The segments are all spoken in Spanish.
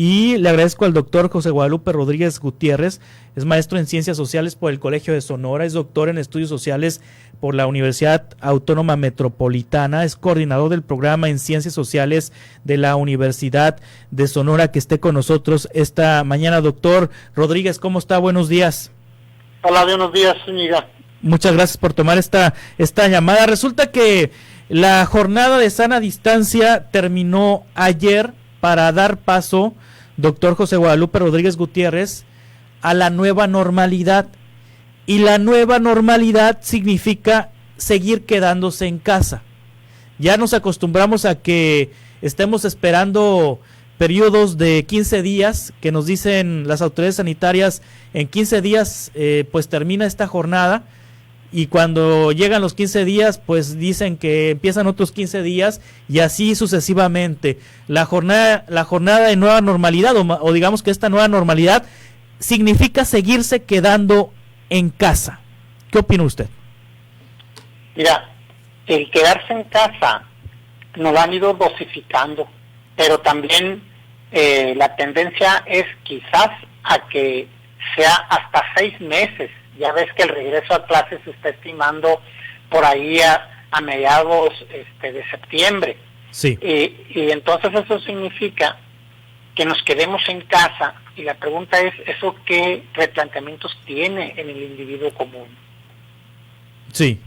y le agradezco al doctor José Guadalupe Rodríguez Gutiérrez, es maestro en Ciencias Sociales por el Colegio de Sonora, es doctor en Estudios Sociales por la Universidad Autónoma Metropolitana, es coordinador del programa en Ciencias Sociales de la Universidad de Sonora, que esté con nosotros esta mañana. Doctor Rodríguez, ¿cómo está? Buenos días. Hola, buenos días, Zúñiga. Muchas gracias por tomar esta llamada. Resulta que la jornada de sana distancia terminó ayer para dar paso, doctor José Guadalupe Rodríguez Gutiérrez, a la nueva normalidad. Y la nueva normalidad significa seguir quedándose en casa. Ya nos acostumbramos a que estemos esperando periodos de 15 días, que nos dicen las autoridades sanitarias, en 15 días pues termina esta jornada, y cuando llegan los 15 días, pues dicen que empiezan otros 15 días, y así sucesivamente. La jornada de nueva normalidad, o digamos que esta nueva normalidad, significa seguirse quedando en casa. ¿Qué opina usted? Mira, el quedarse en casa nos lo han ido dosificando, pero también la tendencia es quizás a que sea hasta 6 meses. Ya ves que el regreso a clases se está estimando por ahí a mediados de septiembre. Sí. Y entonces eso significa que nos quedemos en casa, y la pregunta es, ¿eso qué replanteamientos tiene en el individuo común? Sí,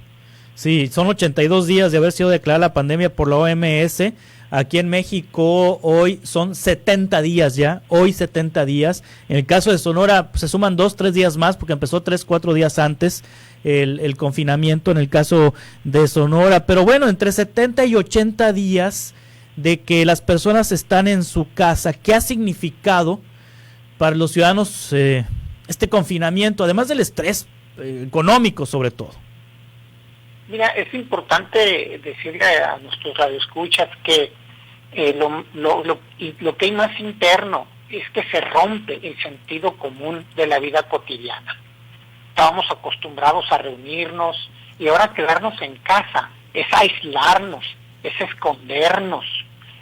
son 82 días de haber sido declarada la pandemia por la OMS. Aquí en México hoy son 70 días ya, hoy 70 días. En el caso de Sonora pues, se suman 2-3 días más porque empezó 3-4 días antes el confinamiento en el caso de Sonora. Pero bueno, entre 70 y 80 días de que las personas están en su casa, ¿qué ha significado para los ciudadanos este confinamiento, además del estrés económico sobre todo? Mira, es importante decirle a nuestros radioescuchas que lo que hay más interno es que se rompe el sentido común de la vida cotidiana. Estábamos acostumbrados a reunirnos, y ahora quedarnos en casa es aislarnos, es escondernos,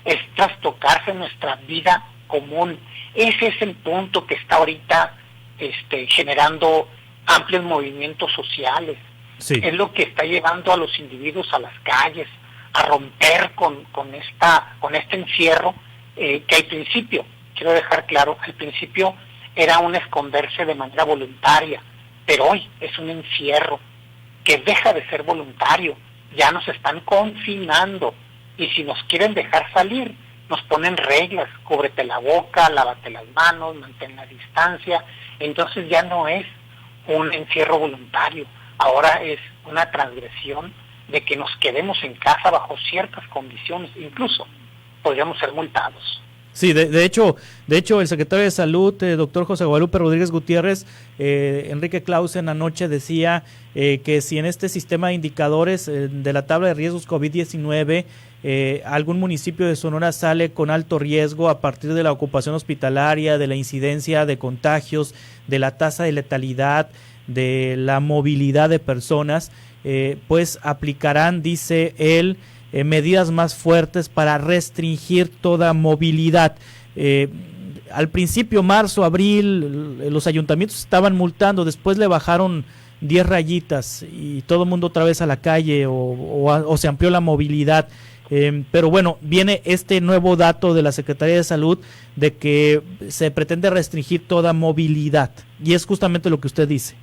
es trastocarse nuestra vida común. Ese es el punto que está ahorita generando amplios movimientos sociales. Sí. Es lo que está llevando a los individuos a las calles, a romper con este encierro, que al principio, quiero dejar claro, al principio era un esconderse de manera voluntaria, pero hoy es un encierro que deja de ser voluntario. Ya nos están confinando, y si nos quieren dejar salir, nos ponen reglas: cúbrete la boca, lávate las manos, mantén la distancia. Entonces ya no es un encierro voluntario, ahora es una transgresión de que nos quedemos en casa bajo ciertas condiciones, incluso podríamos ser multados. Sí, de hecho el secretario de Salud, doctor José Guadalupe Rodríguez Gutiérrez, Enrique Clausen, anoche decía que si en este sistema de indicadores de la tabla de riesgos COVID-19 algún municipio de Sonora sale con alto riesgo a partir de la ocupación hospitalaria, de la incidencia de contagios, de la tasa de letalidad, de la movilidad de personas, pues aplicarán, dice él, medidas más fuertes para restringir toda movilidad. Al principio, marzo, abril, los ayuntamientos estaban multando, después le bajaron 10 rayitas y todo el mundo otra vez a la calle o se amplió la movilidad. Pero bueno, viene este nuevo dato de la Secretaría de Salud de que se pretende restringir toda movilidad, y es justamente lo que usted dice.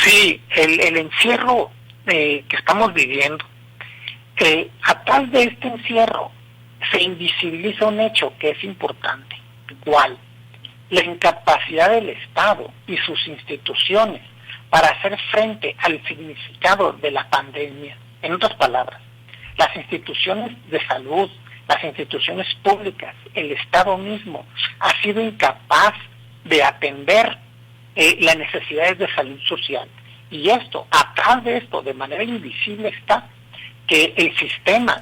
Sí, el encierro que estamos viviendo, atrás de este encierro se invisibiliza un hecho que es importante. ¿Cuál? La incapacidad del Estado y sus instituciones para hacer frente al significado de la pandemia. En otras palabras, las instituciones de salud, las instituciones públicas, el Estado mismo ha sido incapaz de atender las necesidades de salud social. Y esto, atrás de esto, de manera invisible está que el sistema,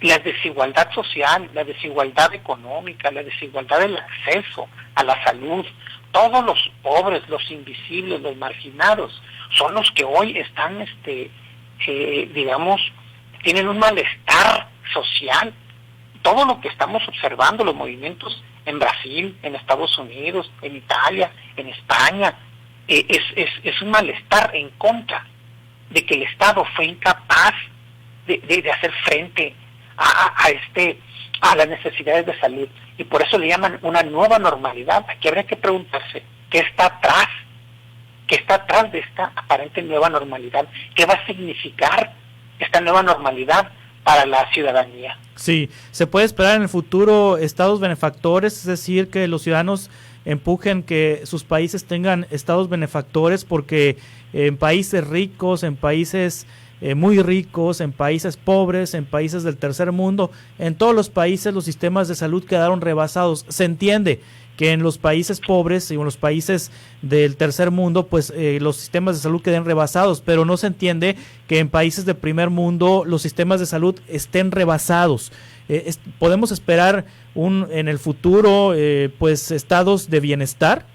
la desigualdad social, la desigualdad económica, la desigualdad del acceso a la salud, todos los pobres, los invisibles, los marginados, son los que hoy están, tienen un malestar social. Todo lo que estamos observando, los movimientos en Brasil, en Estados Unidos, en Italia, en España. Es un malestar en contra de que el Estado fue incapaz de hacer frente a las necesidades de salud, y por eso le llaman una nueva normalidad. Aquí habría que preguntarse qué está atrás de esta aparente nueva normalidad, qué va a significar esta nueva normalidad para la ciudadanía. Sí, se puede esperar en el futuro estados benefactores, es decir, que los ciudadanos empujen que sus países tengan estados benefactores, porque en países ricos, en países muy ricos, en países pobres, en países del tercer mundo, en todos los países los sistemas de salud quedaron rebasados. Se entiende que en los países pobres y en los países del tercer mundo, pues los sistemas de salud queden rebasados, pero no se entiende que en países de primer mundo los sistemas de salud estén rebasados. ¿Podemos esperar en el futuro pues estados de bienestar?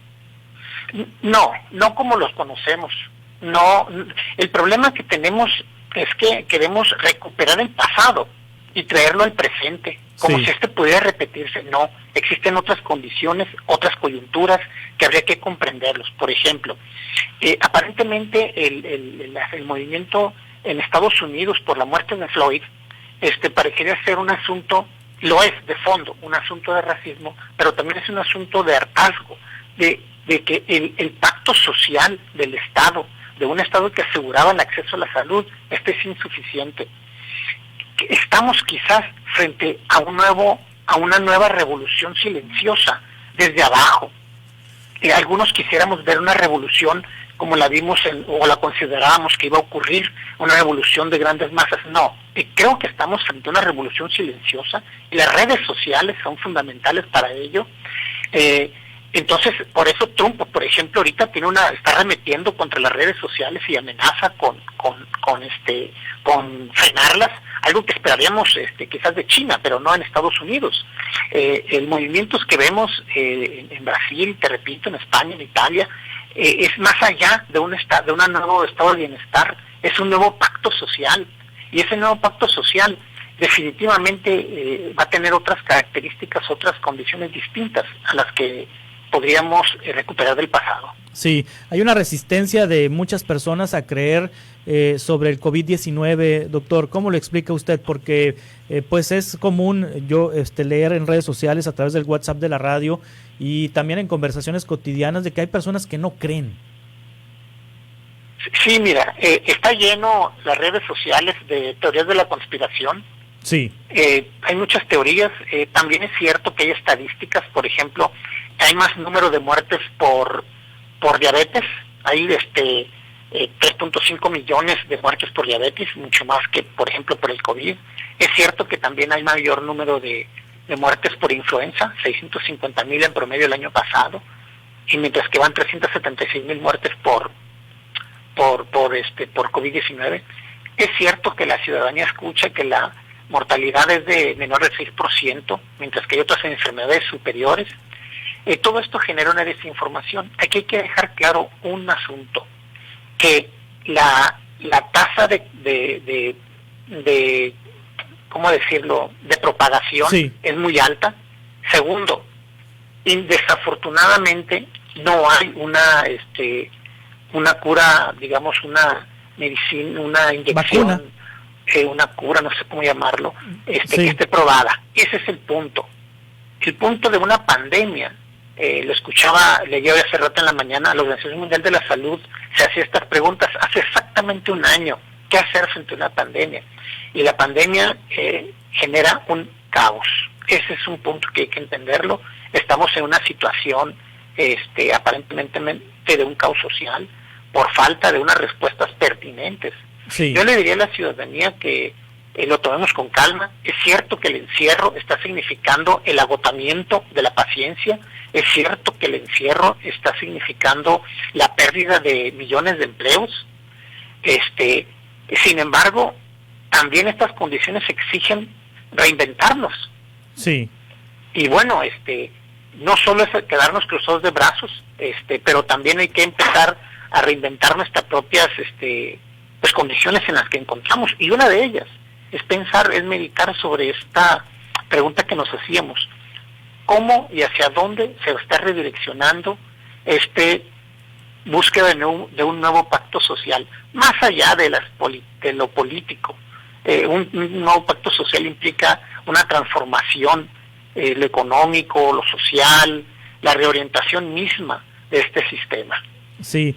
No como los conocemos. No, el problema que tenemos es que queremos recuperar el pasado y traerlo al presente, como si pudiera repetirse. No, existen otras condiciones, otras coyunturas que habría que comprenderlos. Por ejemplo, aparentemente el movimiento en Estados Unidos por la muerte de Floyd parecería ser un asunto, lo es de fondo, un asunto de racismo, pero también es un asunto de hartazgo, de que el pacto social del Estado, de un Estado que aseguraba el acceso a la salud, es insuficiente. Estamos quizás frente a una nueva revolución silenciosa desde abajo. Algunos quisiéramos ver una revolución como la vimos o la considerábamos que iba a ocurrir, una revolución de grandes masas. No, creo que estamos frente a una revolución silenciosa y las redes sociales son fundamentales para ello. Entonces, por eso Trump, por ejemplo, ahorita está arremetiendo contra las redes sociales y amenaza con frenarlas, algo que esperaríamos quizás de China, pero no en Estados Unidos. El movimientos que vemos en Brasil, te repito, en España, en Italia, es más allá de un nuevo estado de bienestar, es un nuevo pacto social, y ese nuevo pacto social definitivamente va a tener otras características, otras condiciones distintas a las que podríamos recuperar del pasado. Sí, hay una resistencia de muchas personas a creer sobre el COVID-19, doctor. ¿Cómo lo explica usted? Porque pues es común yo leer en redes sociales, a través del WhatsApp de la radio y también en conversaciones cotidianas, de que hay personas que no creen. Sí, mira, está lleno las redes sociales de teorías de la conspiración. Sí. Hay muchas teorías. También es cierto que hay estadísticas, por ejemplo, hay más número de muertes por diabetes. Hay 3.5 millones de muertes por diabetes, mucho más que, por ejemplo, por el COVID. Es cierto que también hay mayor número de muertes por influenza, 650,000 en promedio el año pasado, y mientras que van 376,000 muertes por COVID-19. Es cierto que la ciudadanía escucha que la mortalidad es de menor del 6%, mientras que hay otras enfermedades superiores. Todo esto genera una desinformación. Aquí hay que dejar claro un asunto, que la tasa de ¿cómo decirlo?, de propagación es muy alta. Segundo, desafortunadamente no hay una cura, digamos, una medicina, una inyección, una cura, no sé cómo llamarlo, que esté probada. Ese es el punto. El punto de una pandemia, leía hace rato en la mañana, la Organización Mundial de la Salud se hacía estas preguntas hace exactamente un año: ¿qué hacer frente a una pandemia? Y la pandemia genera un caos. Ese es un punto que hay que entenderlo. Estamos en una situación aparentemente de un caos social por falta de unas respuestas pertinentes. Sí. Yo le diría a la ciudadanía que lo tomemos con calma. Es cierto que el encierro está significando el agotamiento de la paciencia. Es cierto que el encierro está significando la pérdida de millones de empleos. Sin embargo, también estas condiciones exigen reinventarnos. Sí. Y bueno, no solo es quedarnos cruzados de brazos, pero también hay que empezar a reinventar nuestras propias pues condiciones en las que encontramos. Y una de ellas es meditar sobre esta pregunta que nos hacíamos: cómo y hacia dónde se está redireccionando búsqueda de un nuevo pacto social, más allá de lo político. Un nuevo pacto social implica una transformación, lo económico, lo social, la reorientación misma de este sistema. Sí,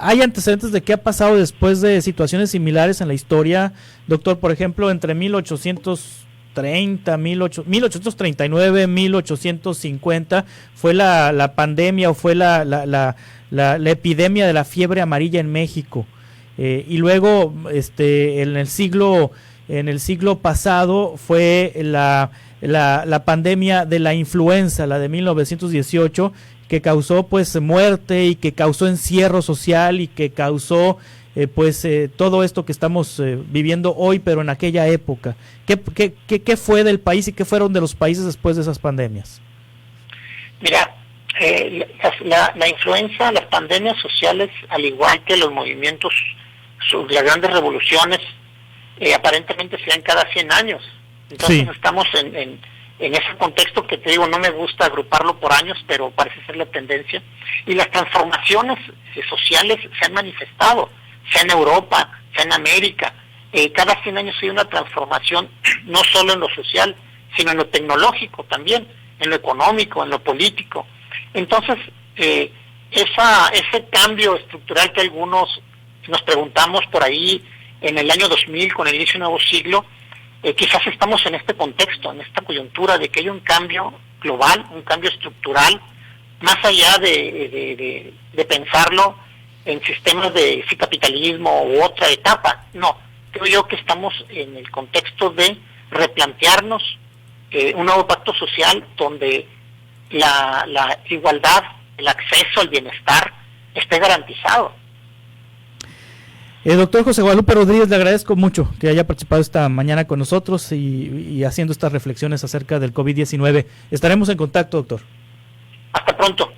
¿hay antecedentes de qué ha pasado después de situaciones similares en la historia, doctor? Por ejemplo, entre 1839, 1850 fue la pandemia o fue la epidemia de la fiebre amarilla en México, y luego en el siglo pasado fue la pandemia de la influenza, la de 1918, que causó pues muerte y que causó encierro social y que causó todo esto que estamos viviendo hoy, pero en aquella época. ¿Qué fue del país y qué fueron de los países después de esas pandemias? Mira, la influenza, las pandemias sociales, al igual que los movimientos, las grandes revoluciones, aparentemente se dan cada 100 años. Entonces estamos en ese contexto que te digo, no me gusta agruparlo por años, pero parece ser la tendencia. Y las transformaciones sociales se han manifestado, sea en Europa, sea en América. Cada 100 años hay una transformación, no solo en lo social, sino en lo tecnológico también, en lo económico, en lo político. Entonces, ese cambio estructural que algunos nos preguntamos por ahí en el año 2000, con el inicio de un nuevo siglo, quizás estamos en este contexto, en esta coyuntura de que hay un cambio global, un cambio estructural, más allá de pensarlo en sistemas de capitalismo u otra etapa. No, creo yo que estamos en el contexto de replantearnos un nuevo pacto social donde la igualdad, el acceso al bienestar esté garantizado. Doctor José Guadalupe Rodríguez, le agradezco mucho que haya participado esta mañana con nosotros y haciendo estas reflexiones acerca del COVID-19. Estaremos en contacto, doctor. Hasta pronto.